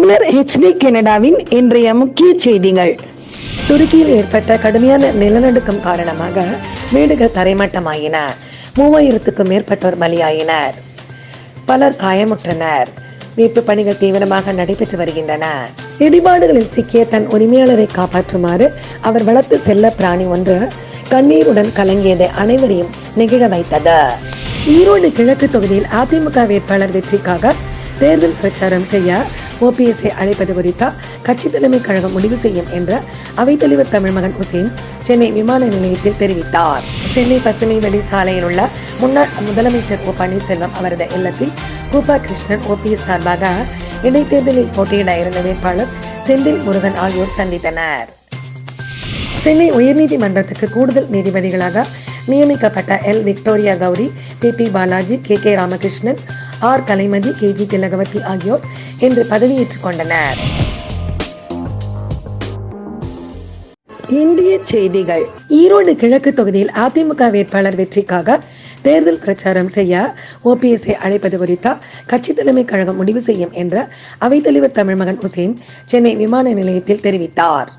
பின்னர் HD கனடாவின் இன்றைய முக்கிய செய்திகள். துருக்கியில் ஏற்பட்ட கடுமையான நிலநடுக்கம் காரணமாக வீடுகள் தரைமட்டமாயின. 3000க்கும் மேற்பட்டோர் பலியாயினர். பலர் காயமுற்றனர். மீட்பு பணிகள் தீவிரமாக நடைபெற்று வருகின்றன. இடிபாடுகளில் சிக்கிய தன் உரிமையாளரை காப்பாற்றுமாறு அவர் வளர்த்து செல்ல பிராணி ஒன்று கண்ணீருடன் கலங்கியது அனைவரையும் நெகிழ வைத்தது. ஈரோடு கிழக்கு தொகுதியில் அதிமுக வேட்பாளர் வெற்றிக்காக தேர்தல் பிரச்சாரம் செய்ய OPSஐ அழைப்பது குறித்த கட்சி தலைமை கழகம் முடிவு செய்யும் என்று அவைத்தலைவர் தமிழ்மகன் உசேன் சென்னை விமான நிலையத்தில் தெரிவித்தார். சென்னை பசுமை வெளி சாலையில் உள்ள முன்னாள் முதலமைச்சர் O பன்னீர்செல்வம் அவரது இல்லத்தில் கூப்பா கிருஷ்ணன் OPS சார்பாக இடைத்தேர்தலில் போட்டியிட இருந்த வேட்பாளர் செந்தில் முருகன் ஆகியோர் சந்தித்தனர். சென்னை உயர்நீதிமன்றத்துக்கு கூடுதல் நீதிபதிகளாக நியமிக்கப்பட்ட Victoria Gowri, PP Balaji, KK Ramakrishnan, R Kalaimathi, KG Thilagavathi ஆகியோர் இன்று பதவியேற்றுக் கொண்டனர். இந்திய செய்திகள். ஈரோடு கிழக்கு தொகுதியில் அதிமுக வேட்பாளர் வெற்றிக்காக தேர்தல் பிரச்சாரம் செய்ய OPSஐ அழைப்பது குறித்த கட்சி தலைமை கழகம் முடிவு செய்யும் என்று அவைத்தலைவர் தமிழ்மகன் உசேன் சென்னை விமான நிலையத்தில் தெரிவித்தார்.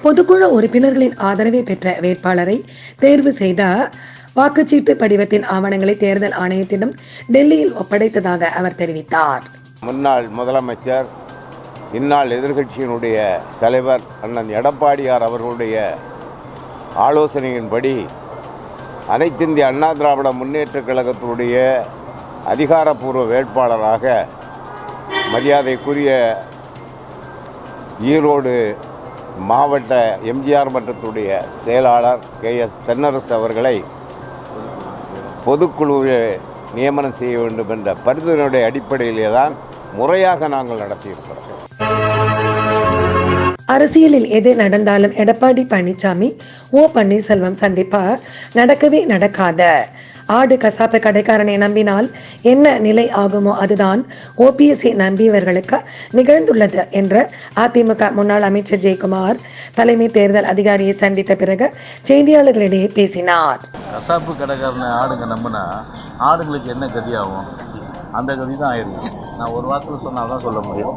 பொதுக்குழு உறுப்பினர்களின் ஆதரவை பெற்ற வேட்பாளரை தேர்வு செய்த வாக்குச்சீட்டு படிவத்தின் ஆவணங்களை தேர்தல் ஆணையத்திடம் டெல்லியில் ஒப்படைத்ததாக அவர் தெரிவித்தார். முன்னாள் முதலமைச்சர், இந்நாள் எதிர்கட்சியினுடைய தலைவர் அண்ணன் எடப்பாடியார் அவர்களுடைய ஆலோசனையின்படி அனைத்திந்திய அண்ணா திராவிட முன்னேற்ற கழகத்தினுடைய அதிகாரப்பூர்வ வேட்பாளராக மரியாதைக்குரிய ஈரோடு மாவட்ட MGR மன்றத்துடைய செயலாளர் KS தென்னரசு அவர்களை பொதுக்குழுவில் நியமனம் செய்ய வேண்டும் என்ற பரிந்துரையுடைய அடிப்படையிலே தான் முறையாக நாங்கள் நடத்தியிருக்கிறோம். அரசியலில் எது நடந்தாலும் எடப்பாடி பழனிசாமி O பன்னீர்செல்வம் சந்திப்பா நடக்கவே நடக்காத. ஆடு கசாப்பு கடைக்காரனை நம்பினால் என்ன நிலை ஆகுமோ அதுதான் OPSஐ நம்பியவர்களுக்கு நிகழ்ந்துள்ளது என்று அதிமுக முன்னாள் அமைச்சர் ஜெயக்குமார் தலைமை தேர்தல் அதிகாரியை சந்தித்த பிறகு செய்தியாளர்களிடையே பேசினார். கசாப்பு கடைக்காரனை ஆடுங்க நம்பினா ஆடுங்களுக்கு என்ன கதியாகும்? அந்த கதி தான் ஆயிருக்கு. நான் ஒரு வாரத்தில் சொன்னால் தான் சொல்ல முடியும்.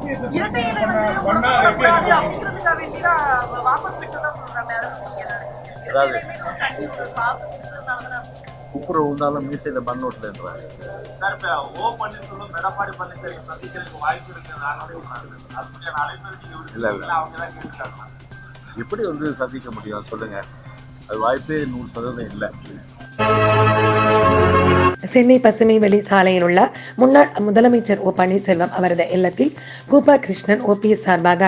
அதாவது குப்புற உண்டாலும் மீசையில் மண் ஓட்டுலன்றாங்க. இல்லை எப்படி வந்து சந்திக்க முடியும் சொல்லுங்க? அது வாய்ப்பே 100% இல்லை. சென்னை பசுமை வெளி சாலையில் உள்ள முன்னாள் முதலமைச்சர் O பன்னீர்செல்வம் அவரது இல்லத்தில் கூப்பா கிருஷ்ணன் OPS சார்பாக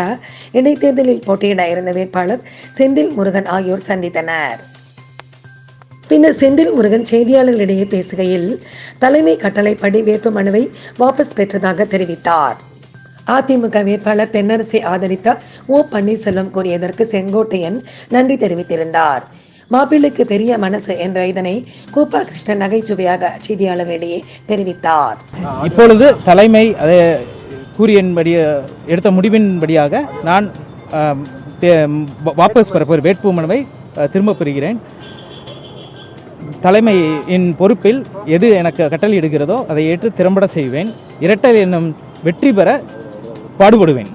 இடைத்தேர்தலில் போட்டியிட இருந்த வேட்பாளர் செந்தில் முருகன் ஆகியோர் சந்தித்தனர். பின்னர் செந்தில் முருகன் செய்தியாளர்களிடையே பேசுகையில் தலைமை கட்டளைப்படி வேட்பு மனுவை வாபஸ் பெற்றதாக தெரிவித்தார். அதிமுக வேட்பாளர் தென்னரசை ஆதரித்த O பன்னீர்செல்வம் கூறியதற்கு செங்கோட்டையன் நன்றி தெரிவித்திருந்தார். மாப்பிள்ளைக்கு பெரிய மனசு என்ற இதனை கூப்பா கிருஷ்ணன் நகைச்சுவையாக செய்தியாளர்களிடையே தெரிவித்தார். இப்பொழுது தலைமை அதை கூறியபடி எடுத்த முடிவின்படியாக நான் வாபஸ் பெற வேட்பு மனுவை திரும்ப பெறுகிறேன். தலைமையின் பொறுப்பில் எது எனக்கு கட்டளையிடுகிறதோ அதை ஏற்று திறம்பட செய்வேன். இரட்டை எண்ணம் வெற்றி பெற பாடுபடுவேன்.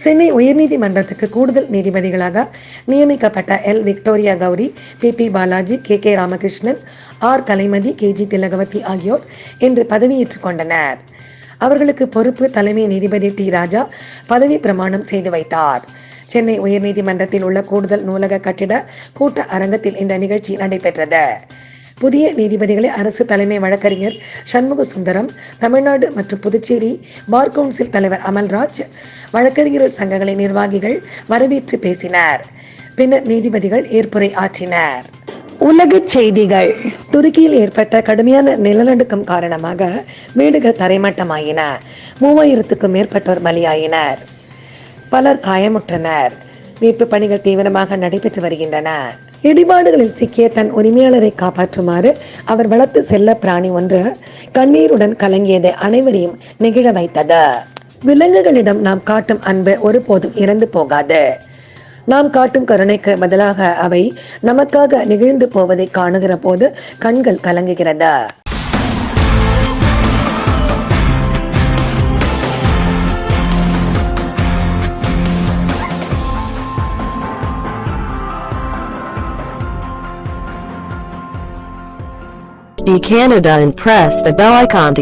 சென்னை உயர்நீதிமன்றத்துக்கு கூடுதல் நீதிபதிகளாக நியமிக்கப்பட்ட Victoria Gowri, PP Balaji, KK Ramakrishnan, R Kalaimathi, KG Thilagavathi ஆகியோர் இன்று பதவியேற்றுக் கொண்டனர். அவர்களுக்கு பொறுப்பு தலைமை நீதிபதி T ராஜா பதவி பிரமாணம் செய்து வைத்தார். சென்னை உயர்நீதிமன்றத்தில் உள்ள கூடுதல் நூலக கட்டிட கூட்ட அரங்கத்தில் இந்த நிகழ்ச்சி நடைபெற்றது. புதிய நீதிபதிகளை அரசு தலைமை வழக்கறிஞர் சண்முக சுந்தரம், தமிழ்நாடு மற்றும் புதுச்சேரி பார் கவுன்சில் தலைவர் அமல்ராஜ், வழக்கறிஞர்கள் சங்கங்களின் நிர்வாகிகள் வரவேற்று பேசினர். பின்னர் நீதிபதிகள் ஏற்புரை ஆற்றினர். உலக செய்திகள். துருக்கியில் ஏற்பட்ட கடுமையான நிலநடுக்கம் காரணமாக வீடுகள் தரைமட்டமாயின. 3000க்கும் மேற்பட்டோர் பலியாயினர். பலர் காயமுற்றனர். மீட்பு பணிகள் தீவிரமாக நடைபெற்று வருகின்றன. இடிபாடுகளில் சிக்கிய தன் உரிமையாளரை காப்பாற்றுமாறு அவர் வளர்த்து செல்ல பிராணி ஒன்று கண்ணீருடன் கலங்கியது அனைவரையும் நெகிழ வைத்தது. விலங்குகளிடம் நாம் காட்டும் அன்பு ஒருபோதும் இறந்து போகாது. நாம் காட்டும் கருணைக்கு பதிலாக அவை நமக்காக நிகழ்ந்து போவதை காணுகிற போது கண்கள் கலங்குகிறது. Canada and press the bell icon to